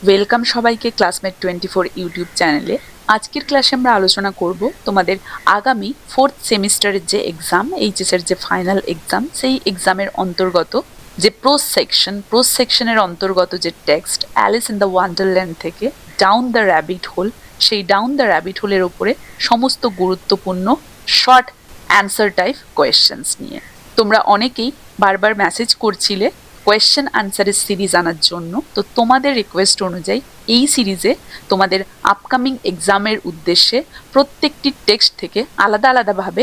Welcome সবাইকে classmate 24 YouTube চ্যানেলে। আজকের ক্লাসে আমরা আলোচনা করব তোমাদের আগামী 4th সেমিস্টারের যে এক্সাম, এইচএসের যে ফাইনাল এক্সাম, সেই এক্সামের অন্তর্গত যে প্রোজ সেকশনের অন্তর্গত যে text Alice in the Wonderland থেকে ডাউন দ্য র্যাবিট হোল, সেই ডাউন দ্য র্যাবিট হোলের ওপরে সমস্ত গুরুত্বপূর্ণ শর্ট অ্যান্সার টাইপ কোয়েশ্চেন্স নিয়ে। তোমরা অনেকেই বারবার মেসেজ করছিলে কোয়েশ্চেন আনসারের সিরিজ আনার জন্য। তো তোমাদের রিকোয়েস্ট অনুযায়ী এই সিরিজে তোমাদের আপকামিং এক্সামের উদ্দেশ্যে প্রত্যেকটি টেক্সট থেকে আলাদা আলাদাভাবে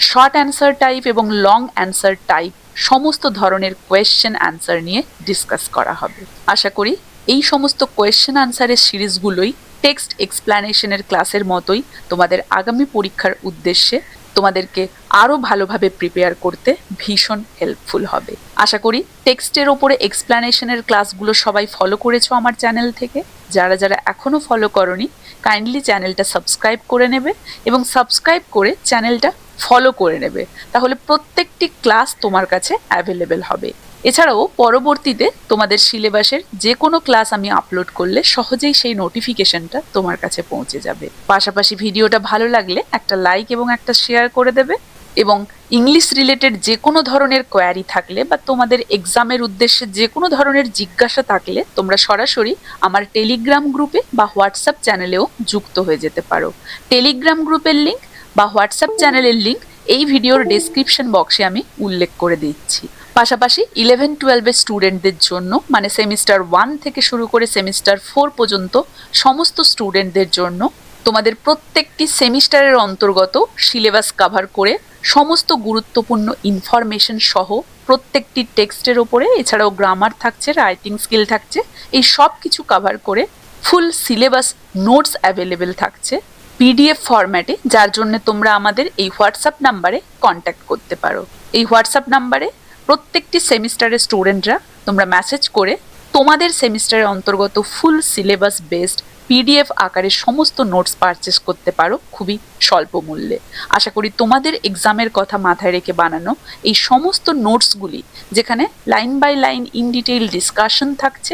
শর্ট অ্যান্সার টাইপ এবং লং অ্যান্সার টাইপ সমস্ত ধরনের কোয়েশ্চেন আনসার নিয়ে ডিসকাস করা হবে। আশা করি এই সমস্ত কোয়েশ্চেন আনসারের সিরিজগুলোই টেক্সট এক্সপ্লানেশনের ক্লাসের মতোই তোমাদের আগামী পরীক্ষার উদ্দেশ্যে তোমাদেরকে আরও ভালোভাবে প্রিপেয়ার করতে ভীষণ হেল্পফুল হবে। আশা করি টেক্সটের ওপরে এক্সপ্লানেশনের ক্লাসগুলো সবাই ফলো করেছো আমার চ্যানেল থেকে। যারা যারা এখনও ফলো করনি, কাইন্ডলি চ্যানেলটা সাবস্ক্রাইব করে নেবে এবং সাবস্ক্রাইব করে চ্যানেলটা ফলো করে নেবে, তাহলে প্রত্যেকটি ক্লাস তোমার কাছে অ্যাভেলেবেল হবে। এছাড়াও পরবর্তীতে তোমাদের সিলেবাসের যে কোনো ক্লাস আমি আপলোড করলে সহজেই সেই নোটিফিকেশনটা তোমার কাছে পৌঁছে যাবে। পাশাপাশি ভিডিওটা ভালো লাগলে একটা লাইক এবং একটা শেয়ার করে দেবে। এবং ইংলিশ রিলেটেড যে কোনো ধরনের কোয়ারি থাকলে বা তোমাদের এক্সামের উদ্দেশ্যে যে কোনো ধরনের জিজ্ঞাসা থাকলে তোমরা সরাসরি আমার টেলিগ্রাম গ্রুপে বা হোয়াটসঅ্যাপ চ্যানেলেও যুক্ত হয়ে যেতে পারো। টেলিগ্রাম গ্রুপের লিঙ্ক বা হোয়াটসঅ্যাপ চ্যানেলের লিঙ্ক এই ভিডিওর ডেসক্রিপশন বক্সে আমি উল্লেখ করে দিচ্ছি। পাশাপাশি 11-12 স্টুডেন্টদের জন্য, মানে সেমিস্টার 1 থেকে শুরু করে সেমিস্টার 4 পর্যন্ত সমস্ত স্টুডেন্টদের জন্য তোমাদের প্রত্যেকটি সেমিস্টারের অন্তর্গত সিলেবাস কভার করে সমস্ত গুরুত্বপূর্ণ ইনফরমেশন সহ প্রত্যেকটি টেক্সটের ওপরে, এছাড়াও গ্রামার থাকছে, রাইটিং স্কিল থাকছে, এই সব কিছু কভার করে ফুল সিলেবাস নোটস অ্যাভেলেবেল থাকছে পিডিএফ ফরম্যাটে, যার জন্য তোমরা আমাদের এই হোয়াটসঅ্যাপ নাম্বারে কন্ট্যাক্ট করতে পারো। এই হোয়াটসঅ্যাপ নাম্বারে প্রত্যেকটি সেমিস্টারের স্টুডেন্টরা তোমরা মেসেজ করে তোমাদের সেমিস্টারের অন্তর্গত ফুল সিলেবাস বেসড পিডিএফ আকারে সমস্ত নোটস পারচেস করতে পারো খুবই স্বল্প মূল্যে। আশা করি তোমাদের এক্সামের কথা মাথায় রেখে বানানো এই সমস্ত নোটসগুলি, যেখানে line by line in detail discussion থাকছে,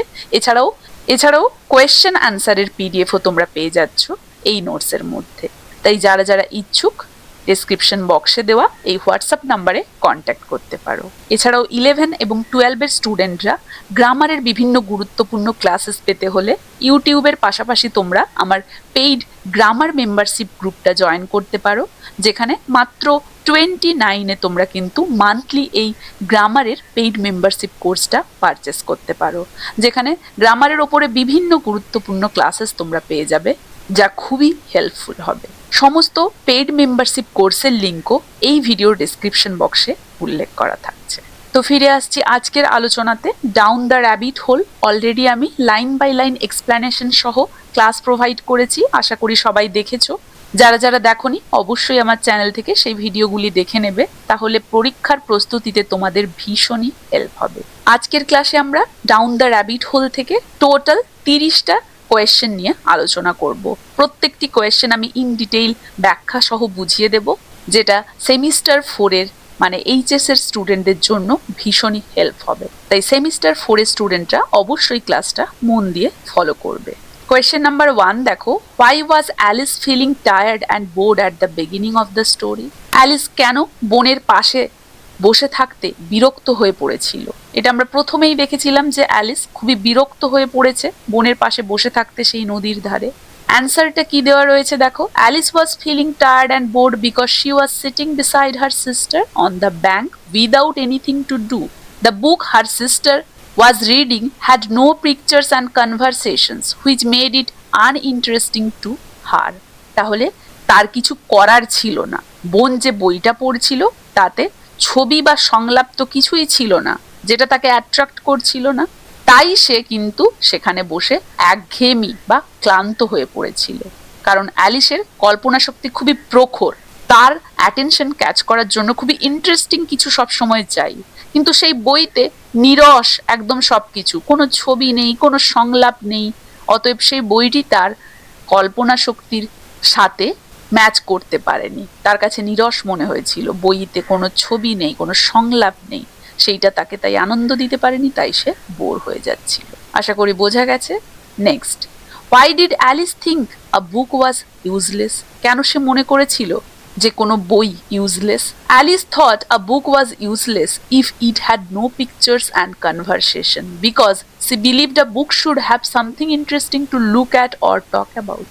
এছাড়াও কোয়েশ্চেন আনসারের পিডিএফও তোমরা পেয়ে যাচ্ছ এই নোটসের মধ্যে। তাই যারা যারা ইচ্ছুক ডেসক্রিপশন বক্সে দেওয়া এই হোয়াটসঅ্যাপ নাম্বারে কন্ট্যাক্ট করতে পারো। এছাড়াও 11 এবং 12 স্টুডেন্টরা গ্রামারের বিভিন্ন গুরুত্বপূর্ণ ক্লাসেস পেতে হলে ইউটিউবের পাশাপাশি তোমরা আমার পেইড গ্রামার মেম্বারশিপ গ্রুপটা জয়েন করতে পারো, যেখানে মাত্র 29-এ তোমরা কিন্তু মান্থলি এই গ্রামারের পেইড মেম্বারশিপ কোর্সটা পারচেস করতে পারো, যেখানে গ্রামারের ওপরে বিভিন্ন গুরুত্বপূর্ণ ক্লাসেস তোমরা পেয়ে যাবে, যা খুবই হেল্পফুল হবে। সমস্ত পেইড মেম্বারশিপ কোর্সের লিঙ্কও এই ভিডিওর ডেসক্রিপশন বক্সে উল্লেখ করা থাকছে। তো ফিরে আসছি আজকের আলোচনাতে। Down the rabbit hole already আমি লাইন বাই লাইন এক্সপ্লানেশন সহ ক্লাস প্রোভাইড করেছি, আশা করি সবাই দেখেছো। যারা যারা দেখোনি অবশ্যই আমার চ্যানেল থেকে সেই ভিডিওগুলি দেখে নেবে, তাহলে পরীক্ষার প্রস্তুতিতে তোমাদের ভীষণই হেল্প হবে। আজকের ক্লাসে আমরা ডাউন দ্য র্যাবিট হোল থেকে টোটাল 30টা কোয়েশ্চেন নিয়ে আলোচনা করব। প্রত্যেকটি কোয়েশ্চেন আমি ইন ডিটেইল ব্যাখ্যা সহ বুঝিয়ে দেব, যেটা সেমিস্টার 4-এর মানে এইচএস এর স্টুডেন্টদের জন্য ভীষণই হেল্প হবে। তাই সেমিস্টার 4-এর স্টুডেন্টরা অবশ্যই ক্লাসটা মন দিয়ে ফলো করবে। কোয়েশ্চেন নাম্বার 1 দেখো, why was Alice feeling tired and bored at the beginning of the story? Alice কেন বোনের পাশে বসে থাকতে বিরক্ত হয়ে পড়েছিল? এটা আমরা প্রথমেই দেখেছিলাম যে অ্যালিস খুবই বিরক্ত হয়ে পড়েছে বোনের পাশে বসে থাকতে সেই নদীর ধারে। অ্যান্সারটা কি দেওয়া রয়েছে দেখো, Alice was feeling tired and bored because she was sitting beside her sister on the bank without anything to do. The book her sister was reading had no pictures and conversations which made it uninteresting to her. তাহলে তার কিছু করার ছিল না, বোন যে বইটা পড়ছিল তাতে ছবি বা সংলাপ তো কিছুই ছিল না যেটা তাকে অ্যাট্রাক্ট করছিল না, তাই সে কিন্তু সেখানে বসে একঘেয়েমি বা ক্লান্ত হয়ে পড়েছিল। কারণ অ্যালিসের কল্পনা শক্তি খুবই প্রখর, তার অ্যাটেনশন ক্যাচ করার জন্য খুবই ইন্টারেস্টিং কিছু সবসময় চাই, কিন্তু সেই বইতে নিরস একদম সবকিছু, কোনো ছবি নেই, কোনো সংলাপ নেই। অতএব সেই বইটি তার কল্পনা শক্তির সাথে ম্যাচ করতে পারেনি, তার কাছে নিরস মনে হয়েছিল। বইতে কোনো ছবি নেই, কোনো সংলাপ নেই, সেইটা তাকে তাই আনন্দ দিতে পারেনি, তাই সে বোর হয়ে যাচ্ছিল। আশা করি বোঝা গেছে next, why did Alice think a book was useless? কেন সে মনে করেছিল যে কোনো বই useless? Alice thought a book was useless if it had no pictures and conversation because she believed a book should have something interesting to look at or talk about.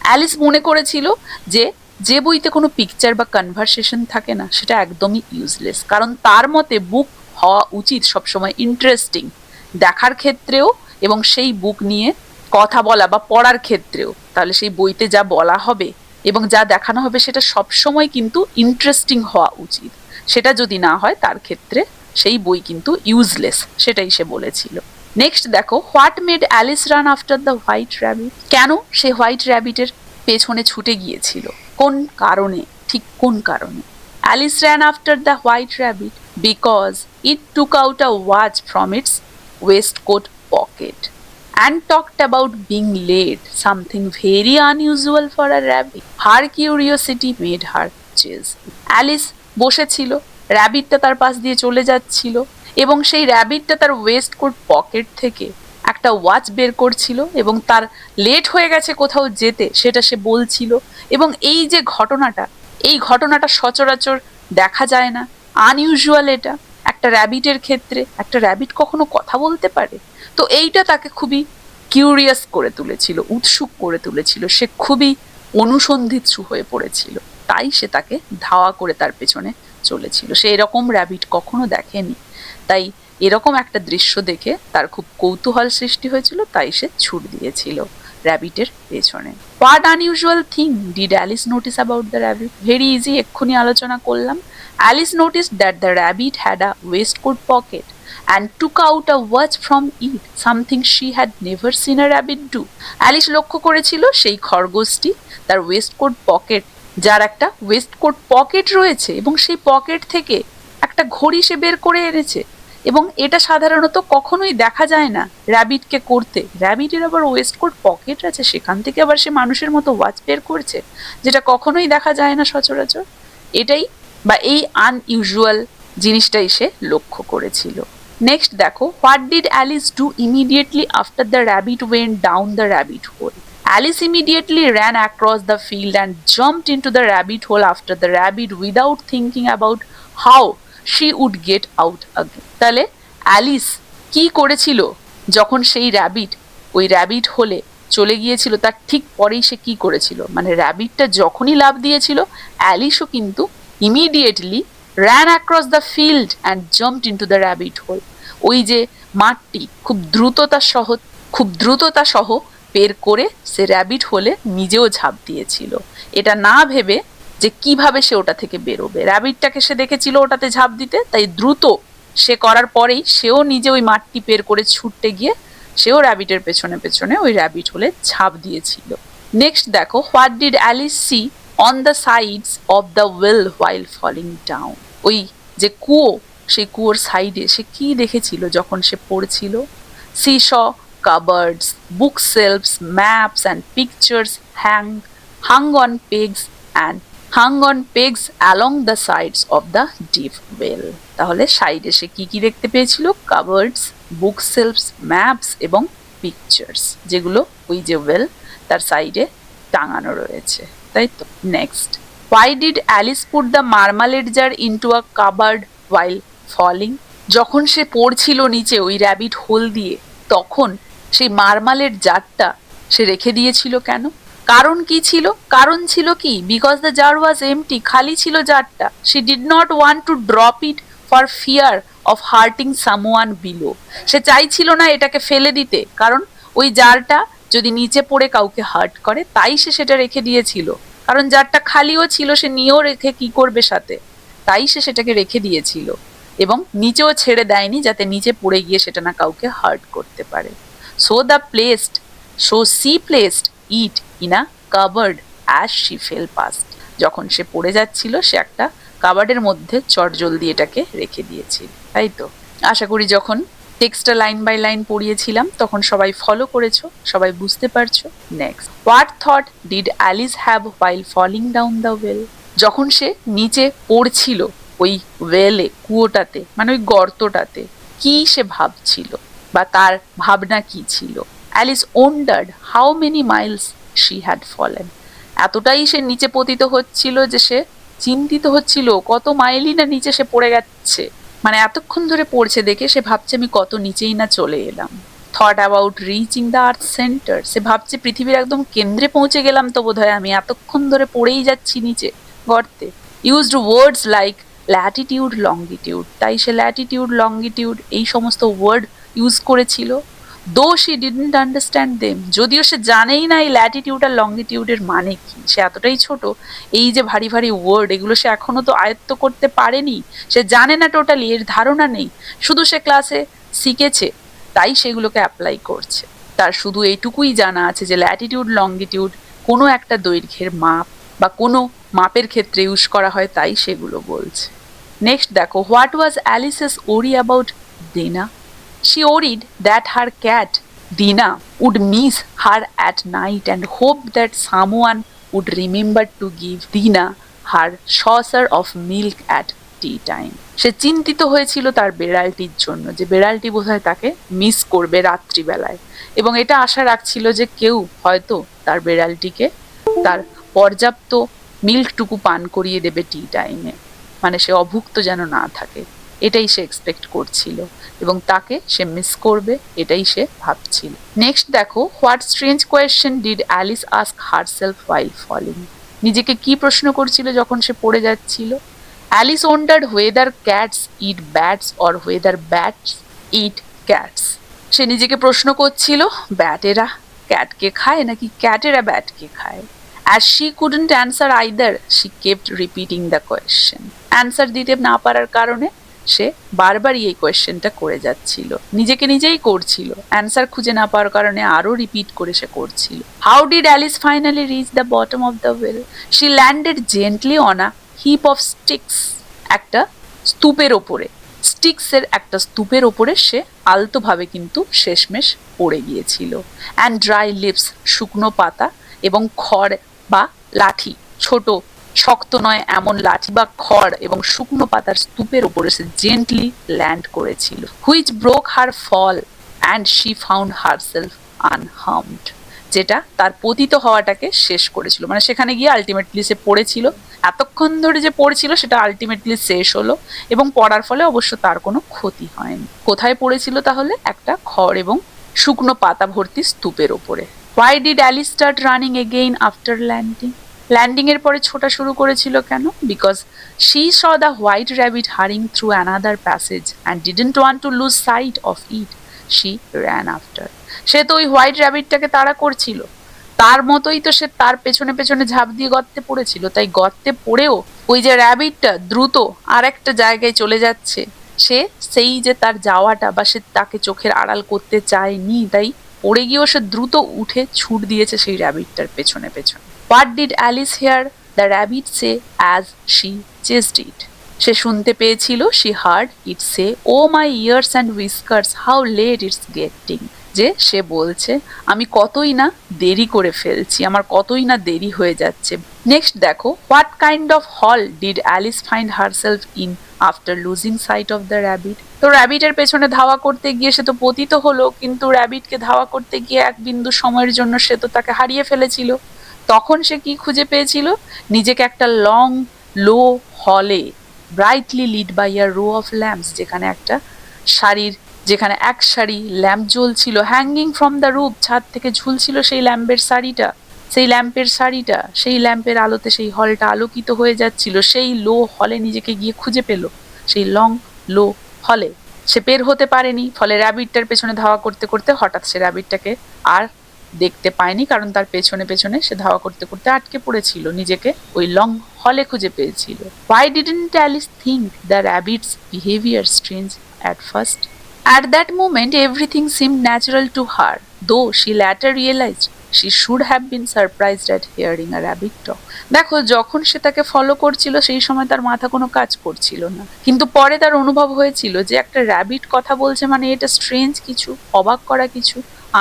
Alice মনে করেছিল যে যে বইতে কোনো পিকচার বা conversation থাকে না সেটা একদমই ইউজলেস, কারণ তার মতে বুক হওয়া উচিত সবসময় ইন্টারেস্টিং দেখার ক্ষেত্রেও এবং সেই বুক নিয়ে কথা বলা বা পড়ার ক্ষেত্রেও। তাহলে সেই বইতে যা বলা হবে এবং যা দেখানো হবে সেটা সবসময় কিন্তু ইন্টারেস্টিং হওয়া উচিত। সেটা যদি না হয় তার ক্ষেত্রে সেই বই কিন্তু ইউজলেস, সেটাই সে বলেছিল। নেক্সট দেখো, what made Alice run after the white rabbit? কেন সে হোয়াইট র্যাবিটের পেছনে ছুটে গিয়েছিল? কোন কারণে? ঠিক কোন কারণে? Alice ran after the white rabbit because it took out a watch from its waistcoat pocket and talked about being late, something very unusual for a rabbit. Her curiosity made her chase. Alice বসেছিল, র্যাবিটটা তার পাশ দিয়ে চলে যাচ্ছিল এবং সেই র্যাবিটটা তার waistcoat pocket থেকে একটা ওয়াচ বের করছিল এবং তার লেট হয়ে গেছে কোথাও যেতে সেটা সে বলছিল। এবং এই যে ঘটনাটা, এই ঘটনাটা সচরাচর দেখা যায় না, আনইউজুয়াল এটা একটা র্যাবিটের ক্ষেত্রে। একটা র্যাবিট কখনো কথা বলতে পারে? তো এইটা তাকে খুবই কিউরিয়াস করে তুলেছিল, উৎসুক করে তুলেছিল, সে খুবই অনুসন্ধিৎসু হয়ে পড়েছিল, তাই সে তাকে ধাওয়া করে তার পেছনে চলেছিল। সে এরকম র্যাবিট কখনো দেখেনি, তাই এরকম একটা দৃশ্য দেখে তার খুব কৌতূহল সৃষ্টি হয়েছিল, তাই সে ছুট দিয়েছিল র্যাবিটের পেছনে। What unusual thing did Alice notice about the rabbit? Very easy, এক্ষুনি আলোচনা করলাম। Alice notice that the rabbit had a waistcoat pocket and took out a watch from it, something she had never seen a rabbit do. Alice লক্ষ্য করেছিল সেই খরগোশটি তার waistcoat pocket, যার একটা waistcoat pocket রয়েছে, এবং সেই পকেট থেকে একটা ঘড়ি সে বের করে এনেছে, এবং এটা সাধারণত কখনোই দেখা যায় না র্যাবিটকে করতে। র্যাবিটের আবার ওয়েস্টকোট পকেট আছে, সেখান থেকে আবার সে মানুষের মতো ওয়াচ বের করছে, যেটা কখনোই দেখা যায় না সচরাচর। এটাই বা এই আনইউজুয়াল জিনিসটাই সে লক্ষ্য করেছিল। নেক্সট দেখো, what did Alice do immediately after the rabbit went down the rabbit hole? Alice immediately ran across the field and jumped into the rabbit hole after the rabbit without thinking about how she would get out again. তাহলে Alice কি করেছিল যখন সেই rabbit ওই rabbit হোলে চলে গিয়েছিল তার ঠিক পরেই সে কি করেছিল? মানে র্যাবিটটা যখনই লাফ দিয়েছিল অ্যালিসও কিন্তু immediately ran across the field and jumped into the rabbit hole. ওই যে মাঠটি খুব দ্রুততা সহ বের করে সে র্যাবিট হোলে নিজেও ঝাঁপ দিয়েছিল, এটা না ভেবে যে কিভাবে সে ওটা থেকে বেরোবে। র্যাবিটটাকে সে দেখেছিল ওটাতে ঝাঁপ দিতে, তাই দ্রুত সে করার পরেই সেও নিজে ওই মাঠটি বের করে ছুটতে গিয়ে সেও র্যাবিটের পেছনে পেছনে ওই র্যাবিট হোলে ঝাঁপ দিয়েছিল। নেক্সট দেখো, what did Alice see on the sides of the well while falling down? ওই যে কুয়ো, সেই কুয়োর সাইডে সে কি দেখেছিল যখন সে পড়ছিল? C saw cupboards, bookshelves, maps and pictures hung on pegs along the sides of the deep well. তাহলে সাইডে সে কি কি দেখতে পেয়েছিল? কাবার্ডস, বুকশেলফস, ম্যাপস এবং পিকচার্স, যেগুলো ওই যে ওয়েল তার সাইডে টাঙানো রয়েছে, তাই তো। Next, why did Alice put the marmalade jar into a cupboard while falling? যখন সে পড়ছিল নিচে ওই র্যাবিট হোল দিয়ে, তখন সেই মার্মালেড জারটা সে রেখে দিয়েছিল কেন? কারণ কি ছিল? কারণ ছিল কি? Because the jar was empty, খালি ছিল জারটা। She did not want to drop it for fear of hurting someone below. সে চাইছিল না এটাকে ফেলে দিতে, কারণ ওই জারটা যদি নিচে পড়ে কাউকে হার্ট করে, তাই সে সেটা রেখে দিয়েছিল। কারণ জারটা খালিও ছিল, সে নিয়েও রেখে কি করবে সাথে, তাই সে সেটাকে রেখে দিয়েছিল এবং নিচেও ছেড়ে দেয়নি যাতে নিচে পড়ে গিয়ে সেটা না কাউকে হার্ট করতে পারে। So she placed it in a cupboard as she fell past. যখন সে পড়ে যাচ্ছিল সে একটা কাবার্ডের মধ্যে চটজলদি এটাকে রেখে দিয়েছিল, তাই তো। আশা করি যখন টেক্সটটা লাইন বাই লাইন পড়িয়েছিলাম তখন সবাই ফলো করেছো, সবাই বুঝতে পারছো। Next, what thought did Alice have while falling down the well? যখন সে নিচে পড়ছিল ওই ওয়েলে, কুয়োটাতে, মানে ওই গর্তটাতে, কি সে ভাবছিল বা তার ভাবনা কি ছিল? Alice wondered how many Miles she had fallen. এতটাই সে নিচে পতিত হচ্ছিল যে সে চিন্তিত হচ্ছিল কত মাইলই না নিচে সে পড়ে গেছে। মানে এতক্ষণ ধরে পড়ছে দেখে সে ভাবছে আমি কত নিচেই না চলে এলাম। Thought about reaching the earth centre, সে ভাবছে পৃথিবীর একদম কেন্দ্রে পৌঁছে গেলাম তো বোধহয় আমি, এতক্ষণ ধরে পড়েই যাচ্ছি নিচে গর্তে। ইউজড ওয়ার্ডস লাইক ল্যাটিটিউড লঙ্গিটিউড, তাই সে ল্যাটিটিউড লঙ্গিটিউড এই সমস্ত ওয়ার্ড ইউজ করেছিল। Though she didn't understand them, যদিও সে জানেই না এই ল্যাটিটিউড আর লঙ্গিটিউডের মানে কি। সে এতটাই ছোট, এই যে ভারী ভারী ওয়ার্ড এগুলো সে এখনো তো আয়ত্ত করতে পারেনি, সে জানে না টোটালি, এর ধারণা নেই, শুধু সে ক্লাসে শিখেছে তাই সেগুলোকে অ্যাপ্লাই করছে। তার শুধু এইটুকুই জানা আছে যে ল্যাটিটিউড লঙ্গিটিউড কোনো একটা দৈর্ঘ্যের মাপ বা কোনো মাপের ক্ষেত্রে ইউজ করা হয়, তাই সেগুলো বলছে। নেক্সট দেখো, what was Alice's worry about Dinah? She worried that her cat, Dina, would miss her at night and hoped that someone would remember to give Dina her saucer of milk at tea time. সে চিন্তিত হয়েছিল তার বেড়ালটির জন্য, যে বেড়ালটি বোধহয় তাকে miss করবে রাত্রিবেলায়, এবং এটা আশা রাখছিল যে কেউ হয়তো তার বেড়ালটিকে তার পর্যাপ্ত মিল্কটুকু পান করিয়ে দেবে টি টাইমে, মানে সে অভুক্ত যেন না থাকে, এটাই সে এক্সপেক্ট করছিল, এবং তাকে সে মিস করবে এটাই সে ভাবছিল। নেক্সট দেখো, what strange question did Alice ask herself while falling? নিজেকে কি প্রশ্ন করছিল যখন সে পড়ে যাচ্ছিল? Alice wondered whether cats eat bats or whether bats eat cats. সে নিজেকে প্রশ্ন করছিল ব্যাটেরা ক্যাটকে খায় নাকি ক্যাটেরা ব্যাটকে খায়। As she couldn't answer either, she kept repeating the question. Answer দিতে না পারার কারণে সে বারবারই এই কোয়েশ্চেনটা করে যাচ্ছিল, নিজেকে নিজেই করছিল, অ্যান্সার খুঁজে না পাওয়ার কারণে আরো রিপিট করে সে করছিল। How did Alice finally reach the bottom of the well? She landed gently on a heap of sticks, একটা স্তূপের ওপরে, স্টিক্সের একটা স্তূপের ওপরে সে আলতোভাবে কিন্তু শেষমেশ পড়ে গিয়েছিল। অ্যান্ড ড্রাই লিভস, শুকনো পাতা এবং খড় বা লাঠি, ছোট শক্ত নয় এমন লাঠি বা খড় এবং শুকনো পাতার স্তূপের উপরে সে জেন্টলি ল্যান্ড করেছিল। Which broke her fall and she found herself unharmed, যেটা তার পতিত হওয়াটাকে শেষ করেছিল, মানে সেখানে গিয়ে আলটিমেটলি সে পড়েছিল, এতক্ষণ ধরে যে পড়েছিল সেটা আলটিমেটলি শেষ হলো, এবং পড়ার ফলে অবশ্য তার কোনো ক্ষতি হয়নি। কোথায় পড়েছিল তাহলে? একটা খড় এবং শুকনো পাতা ভর্তি স্তূপের ওপরে। Why did Alice start running again after landing? Landing এর পরে ছোটা শুরু করেছিল কেন? Because she saw the white rabbit hurrying through another passage and didn't want to lose sight of it. She ran after. সে তো ওই হোয়াইট র্যাবিটটাকে তাড়া করছিল, তার মতোই তো সে তার পেছনে পেছনে ঝাঁপ দিয়ে গর্তে পড়েছিল, তাই গর্তে পড়েও ওই যে র্যাবিটটা দ্রুত আর একটা জায়গায় চলে যাচ্ছে, সে সেই যে তার যাওয়াটা বা সে তাকে চোখের আড়াল করতে চায়নি, তাই পড়ে গিয়েও সে দ্রুত উঠে ছুট দিয়েছে সেই র্যাবিটটার পেছনে পেছনে। What did Alice hear the rabbit say as she chased it? সে শুনতে পেয়েছিল, she heard it say, oh my ears and whiskers how late it's getting, যে সে বলছে আমি কতই না দেরি করে ফেলছি, আমার কতই না দেরি হয়ে যাচ্ছে। নেক্সট দেখো, what kind of hall did Alice find herself in after losing sight of the rabbit? তো র্যাবিটের পেছনে ধাওয়া করতে গিয়ে সে তো পতিত হলো, কিন্তু র্যাবিটকে ধাওয়া করতে গিয়ে এক বিন্দু সময়ের জন্য সে তো তাকে হারিয়ে ফেলেছিল। তখন সে কি খুঁজে পেয়েছিল? নিজেকে একটা লং লো হলে, brightly lit by a row of lamps, যেখানে একটা সারির, যেখানে এক সারি ল্যাম্প জ্বলছিল, হ্যাঙ্গিং ফ্রম দ্য রুফ, ছাদ থেকে ঝুলছিল সেই ল্যাম্পের সারিটা, সেই ল্যাম্পের আলোতে সেই হলটা আলোকিত হয়ে যাচ্ছিল। সেই লো হলে নিজেকে গিয়ে খুঁজে পেল, সেই লং লো হলে। সে বের হতে পারেনি, ফলে র্যাবিটটার পেছনে ধাওয়া করতে করতে হঠাৎ সে র্যাবিটটাকে আর দেখতে পায়নি, কারণ তার পেছনে পেছনে সে ধাওয়া করতে করতে আটকে পড়েছিল, নিজেকে ওই লং হলে খুঁজে পেয়েছিল। Why didn't Alice think the rabbit's behavior strange at first? At that moment everything seemed natural to her, though she later realized she should have been surprised at hearing a rabbit talk. দেখো, যখন সে তাকে follow করছিল সেই সময় তার মাথা কোনো কাজ করছিল না, কিন্তু পরে তার অনুভব হয়েছিল যে একটা র্যাবিট কথা বলছে মানে এটা স্ট্রেঞ্জ কিছু, অবাক করা কিছু,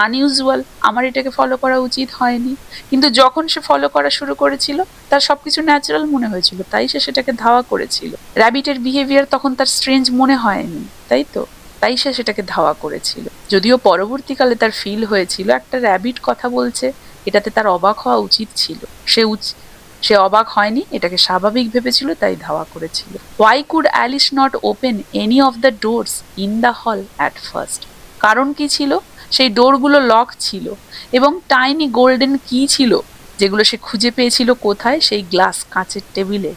আনইউজুয়াল, আমার এটাকে ফলো করা উচিত হয়নি। কিন্তু যখন সে ফলো করা শুরু করেছিল তার সবকিছু ন্যাচারাল মনে হয়েছিল, তাই সে সেটাকে ধাওয়া করেছিল। র্যাবিটের বিহেভিয়ার তখন তার স্ট্রেঞ্জ মনে হয়নি, তাই তো? তাই সে সেটাকে ধাওয়া করেছিল। যদিও পরবর্তীকালে তার ফিল হয়েছিল একটা র্যাবিট কথা বলছে, এটাতে তার অবাক হওয়া উচিত ছিল। সে অবাক হয়নি, এটাকে স্বাভাবিক ভেবেছিল, তাই ধাওয়া করেছিল। Why could Alice not open any of the doors in the hall at first? কারণ কি ছিল? সেই ডোরগুলো লক ছিল এবং টাইনি গোল্ডেন কি ছিল যেগুলো সে খুঁজে পেয়েছিল কোথায়? সেই গ্লাস, কাঁচের টেবিলে।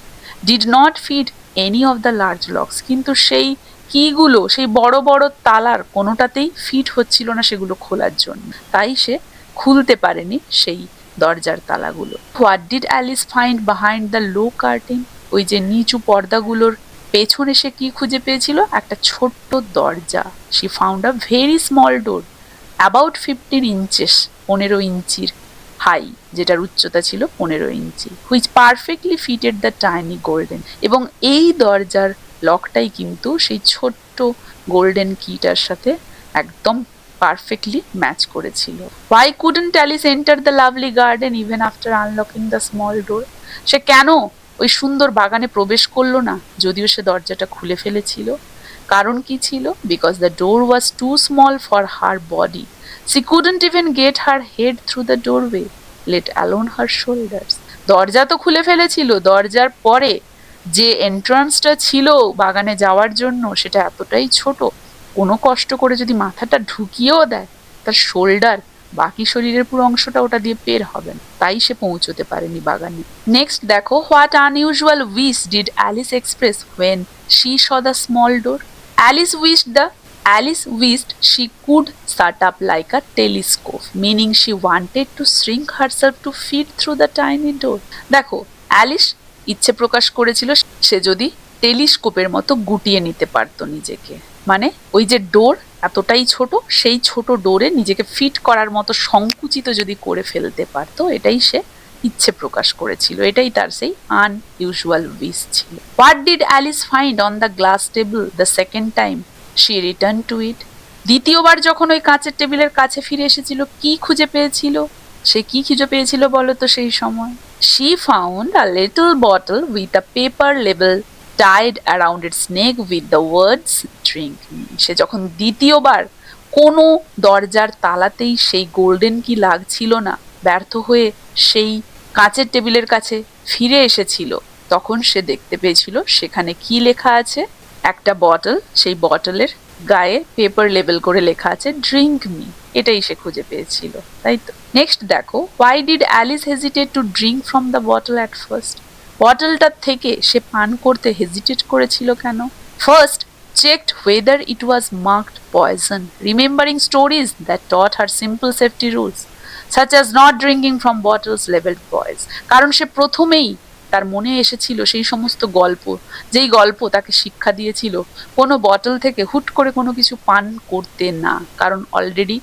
Did not fit any of the large locks, কিন্তু সেই কিগুলো, সেই বড় বড় তালার কোনোটাতেই ফিট হচ্ছিল না সেগুলো খোলার জন্য, তাই সে খুলতে পারেনি সেই দরজার তালাগুলো। What did Alice find behind the low curtain? ওই যে নিচু পর্দাগুলোর পেছনে সে কি খুঁজে পেয়েছিল? একটা ছোট্ট দরজা। She found a very small door about 15 inches, 15 ইঞ্চির হাই, যেটার উচ্চতা ছিল 15 ইঞ্চি, which perfectly fitted the tiny golden. এবং এই দরজার লকটাই কিন্তু সেই ছোট্ট গোল্ডেন কিটার সাথে একদম পারফেক্টলি ম্যাচ করেছিল। Why couldn't Alice enter the lovely garden even after unlocking the small door? সে কেন ওই সুন্দর বাগানে প্রবেশ করলো না যদিও সে দরজাটা খুলে ফেলেছিল? কারণ কি ছিল? Because the door was too small for her body. She couldn't even get her head through the doorway, let alone her shoulders. দরজা তো খুলে ফেলেছিল, দরজার পরে যে এন্ট্রান্সটা ছিল বাগানে যাওয়ার জন্য সেটা এতটাই ছোট, কোনো কষ্ট করে যদি মাথাটা ঢুকিয়েও দেয় তার শোল্ডার, বাকি শরীরের পুরো অংশটা ওটা দিয়ে পের হবে না, তাই সে পৌঁছতে পারেনি বাগানে। নেক্সট দেখো, what unusual wish did Alice express when she saw the small door? Alice wished she could set up like a telescope, meaning she wanted to shrink herself to fit through the tiny door. দেখো, Alice ইচ্ছে প্রকাশ করেছিল সে যদি টেলিস্কোপের মতো গুটিয়ে নিতে পারতো নিজেকে, মানে ওই যে ডোর এতটাই ছোট, সেই ছোট ডোরে নিজেকে ফিট করার মতো সংকুচিত যদি করে ফেলতে পারতো, এটাই সে ইচ্ছে প্রকাশ করেছিল, এটাই তার সেই আনইউজুয়াল উইশ ছিল। What did Alice find on the glass table the second time she return to it? দ্বিতীয়বার যখন ওই কাঁচের টেবিলের কাছে ফিরে এসেছিল, কি খুঁজে পেয়েছিল? সে কি খুঁজে পেয়েছিল বলো তো সেই সময়? She found a little bottle with a paper label tied around its neck with the words drink me. সে যখন দ্বিতীয়বার কোনো দরজার তালাতেই সেই গোল্ডেন কি লাগছিল না, ব্যর্থ হয়ে সেই কাঁচের টেবিলের কাছে ফিরে এসেছিল, তখন সে দেখতে পেয়েছিল সেখানে কি লেখা আছে? একটা বটল, সেই বটলের গায়ে পেপার লেবেল করে লেখা আছে ড্রিঙ্ক মি, এটাই সে খুঁজে পেয়েছিল, তাই তো। নেক্সট দেখো, why did Alice hesitate to drink from the bottle at first? বটলটার থেকে সে পান করতে হেজিটেট করেছিল কেন? First checked whether it was marked poison, remembering stories that taught her simple safety rules, such as not drinking from bottles labeled poison. কারণ সে প্রথমেই তার মনে এসেছিল সেই সমস্ত গল্প, যেই গল্প তাকে শিক্ষা দিয়েছিল কোনো বটল থেকে হুট করে কোনো কিছু পান করতে না, কারণ অলরেডি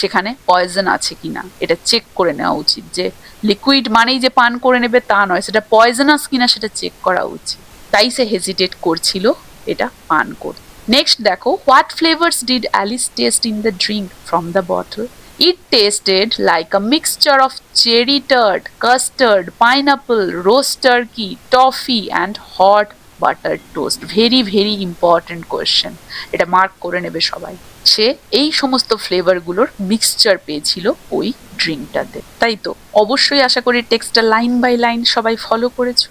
সেখানে পয়জন আছে কিনা এটা চেক করে নেওয়া উচিত, যে লিকুইড মানেই যে পান করে নেবে তা নয়, সেটা পয়জনাস কিনা সেটা চেক করা উচিত, তাই সে হেজিটেট করছিল এটা পান করতে। নেক্সট দেখো, what flavours did Alice test in the drink from the bottle? It tasted like a mixture of cherry tart, custard, pineapple, roast turkey, toffee and hot buttered toast. Very very important question. এটা mark করে নেবে সবাই। সে এই সমস্ত ফ্লেভারগুলোর mixture পেয়েছিল ওই ড্রিঙ্কটাতে, তাই তো। অবশ্যই আশা করি টেক্সটটা লাইন বাই লাইন সবাই ফলো করেছো।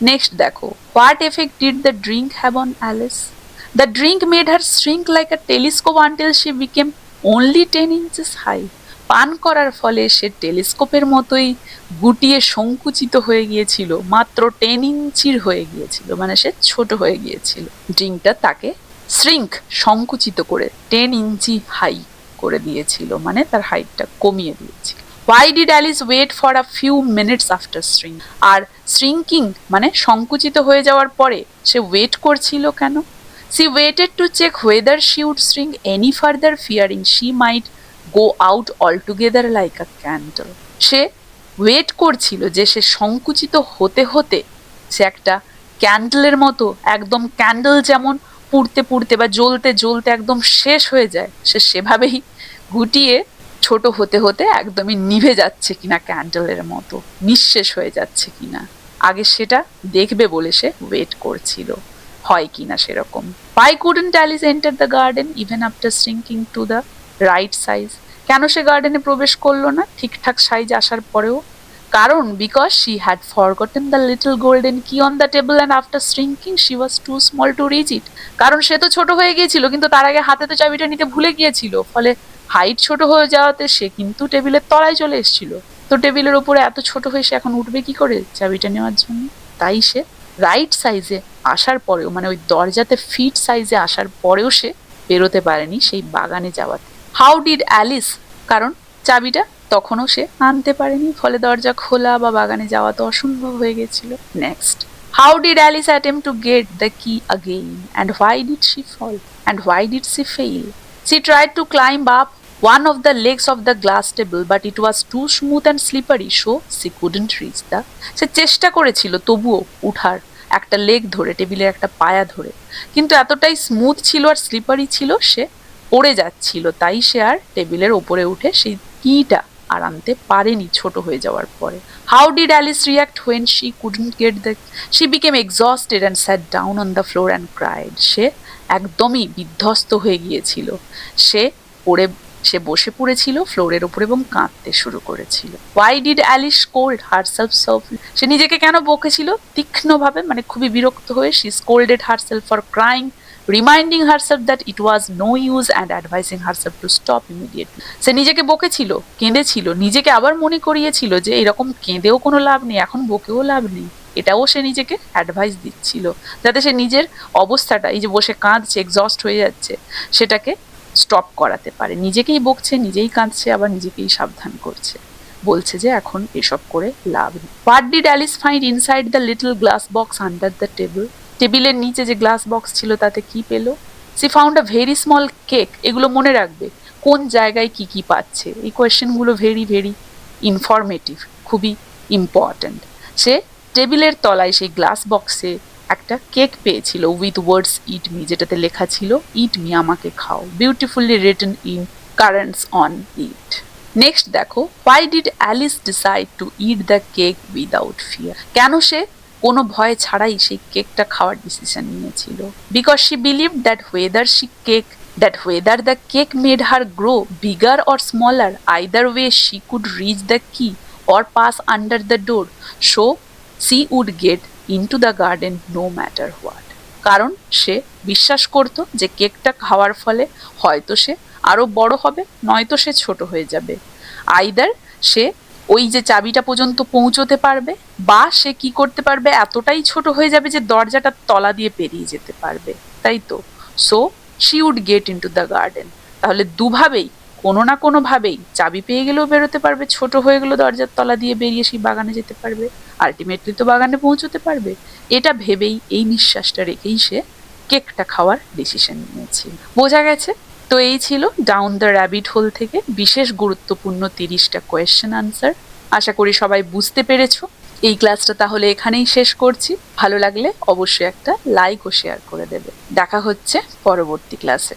নেক্সট দেখো, what effect did the drink have on Alice? The drink made her shrink like a telescope until she became only 10 inches high. পান করার ফলে সে টেলিস্কোপের মতোই গুটিয়ে সংকুচিত হয়ে গিয়েছিল, মাত্র 10 ইঞ্চির হয়ে গিয়েছিল, মানে সে ছোট হয়ে গিয়েছিল। ড্রিঙ্কটা তাকে শ্রিঙ্ক, সংকুচিত করে 10 ইঞ্চি হাই করে দিয়েছিল, মানে তার হাইটটা কমিয়ে দিয়েছিল। Why did Alice wait for a few minutes after shrink? R shrinking মানে সংকুচিত হয়ে যাওয়ার পরে সে ওয়েট করছিল কেন? She waited to check whether she would shrink any further, fearing she might go out altogether like a candle. সে wait করছিল যে সে সংকুচিত হতে হতে সে একটা ক্যান্ডেলের মতো, একদম ক্যান্ডেল যেমন পুড়তে পুড়তে বা জ্বলতে জ্বলতে একদম শেষ হয়ে যায়, সে সেভাবেই গুটিয়ে ছোট হতে হতে একদমই নিভে যাচ্ছে কিনা, ক্যান্ডেলের মতো নিঃশেষ হয়ে যাচ্ছে কিনা, আগে সেটা দেখবে বলে সে ওয়েট করছিল। হয় কিনা সেরকম। Why couldn't Alice enter the garden even after shrinking to the right size? কেন সে গার্ডেনে প্রবেশ করলো না ঠিকঠাক সাইজ আসার পরেও? কারণ because she had forgotten the little golden key on the table and after shrinking she was too small to reach it. কারণ সে তো ছোট হয়ে গিয়েছিল কিন্তু তার আগে হাতে তো চাবিটা নিতে ভুলে গিয়েছিল, ফলে হাইট ছোট হয়ে যাওয়াতে সে কিন্তু টেবিলের তলায় চলে এসেছিল। তো টেবিলের উপরে এত ছোট হয়ে সে এখন উঠবে কি করে চাবিটা নেওয়ার জন্য? তাই সে রাইট সাইজে আসার পরেও, মানে ওই দরজাতে ফিট সাইজে আসার পরেও সে বেরোতে পারেনি সেই বাগানে যাওয়াতে। How did Alice? কারণ চাবিটা তখনও সে আনতে পারেনি, ফলে দরজা খোলা বা বাগানে যাওয়া তো অসম্ভব হয়ে গেছিল। Next, how did Alice attempt to get the key again and why did she fall and why did she fail? She tried to climb up one of the legs of the glass table, but it was too smooth and slippery, so she couldn't reach the. সে চেষ্টা করেছিল তবুও উঠার একটা leg ধরে, টেবিলের একটা পায়া ধরে, কিন্তু এতটাই স্মুথ ছিল আর স্লিপারি ছিল সে পড়ে যাচ্ছিল, তাই সে আর টেবিলের ওপরে উঠে সেই কিটা আর আনতে পারেনি ছোট হয়ে যাওয়ার পরে। How did Alice react when she couldn't get the? She became exhausted and sat down on the floor and cried. সে একদমই বিধ্বস্ত হয়ে গিয়েছিল, সে বসে পড়েছিল ফ্লোরের উপর এবং কাঁদতে শুরু করেছিল। Why did Alice scold herself softly? সে নিজেকে কেন বকেছিল তীক্ষ্ণভাবে, মানে খুবই বিরক্ত হয়ে? She scolded herself for crying, reminding herself that it was no use and advising herself to stop immediately. সে নিজেকে বকেছিল, কেঁদেছিল, নিজেকে আবার মনে করিয়েছিল যে এরকম কেঁদেও কোনো লাভ নেই, এখন বকেও লাভ নেই। এটাও সে নিজেকে অ্যাডভাইস দিচ্ছিল যাতে সে নিজের অবস্থাটা, এই যে বসে কাঁদছে, এক্সস্ট হয়ে যাচ্ছে, সেটাকে স্টপ করাতে পারে। নিজেকেই বকছে, নিজেই কাঁদছে, আবার নিজেকেই সাবধান করছে, বলছে যে এখন এসব করে লাভ নেই। What did Alice find inside the little glass box under the table? টেবিলের নিচে যে গ্লাস বক্স ছিল তাতে কি পেল? She found a very small cake. এগুলো মনে রাখবে, কোন জায়গায় কি কি পাচ্ছে, এই কোয়েশ্চেনগুলো ভেরি ভেরি ইনফরমেটিভ, খুবই ইম্পর্ট্যান্ট। সে টেবিলের তলায় সেই গ্লাস বক্সে একটা কেক পেয়েছিল উইথ ওয়ার্ডস ইট মি, যেটাতে লেখা ছিল ইট মি, আমাকে খাও, beautifully written in currants on it. Next দেখো, why did Alice decide to eat the cake without fear? কেন সে কোনো ভয় ছাড়াই সেই কেকটা খাওয়ার ডিসিশন নিয়েছিল? Because she believed that whether the cake made her grow bigger or smaller, either way she could reach the key or pass under the door, so she would get into the garden no matter what. কারণ সে বিশ্বাস করত যে কেকটা খাওয়ার ফলে হয়তো সে আরো বড় হবে, নয়তো সে ছোট হয়ে যাবে। আইদার সে ওই যে চাবিটা পর্যন্ত পৌঁছতে পারবে, বা সে কি করতে পারবে, এতটাই ছোট হয়ে যাবে যে দরজাটার তলা দিয়ে পেরিয়ে যেতে পারবে, তাই তো? So she would get into the garden. তাহলে দুভাবেই, কোনো না কোনো ভাবেই, চাবি পেয়ে গেলেও বেরোতে পারবে, ছোট হয়ে গেলেও দরজার তলা দিয়ে বেরিয়ে সেই বাগানে যেতে পারবে, আলটিমেটলি তো বাগানে পৌঁছতে পারবে। এটা ভেবেই, এই নিঃশ্বাসটা রেখেই সে কেকটা খাওয়ার ডিসিশন নিয়েছিল। বোঝা গেছে? তো এই ছিল ডাউন দ্য র্যাবিট হোল থেকে বিশেষ গুরুত্বপূর্ণ 30টা কোয়েশ্চেন আনসার। আশা করি সবাই বুঝতে পেরেছো। এই ক্লাসটা তাহলে এখানেই শেষ করছি। ভালো লাগলে অবশ্যই একটা লাইক ও শেয়ার করে দেবে। দেখা হচ্ছে পরবর্তী ক্লাসে।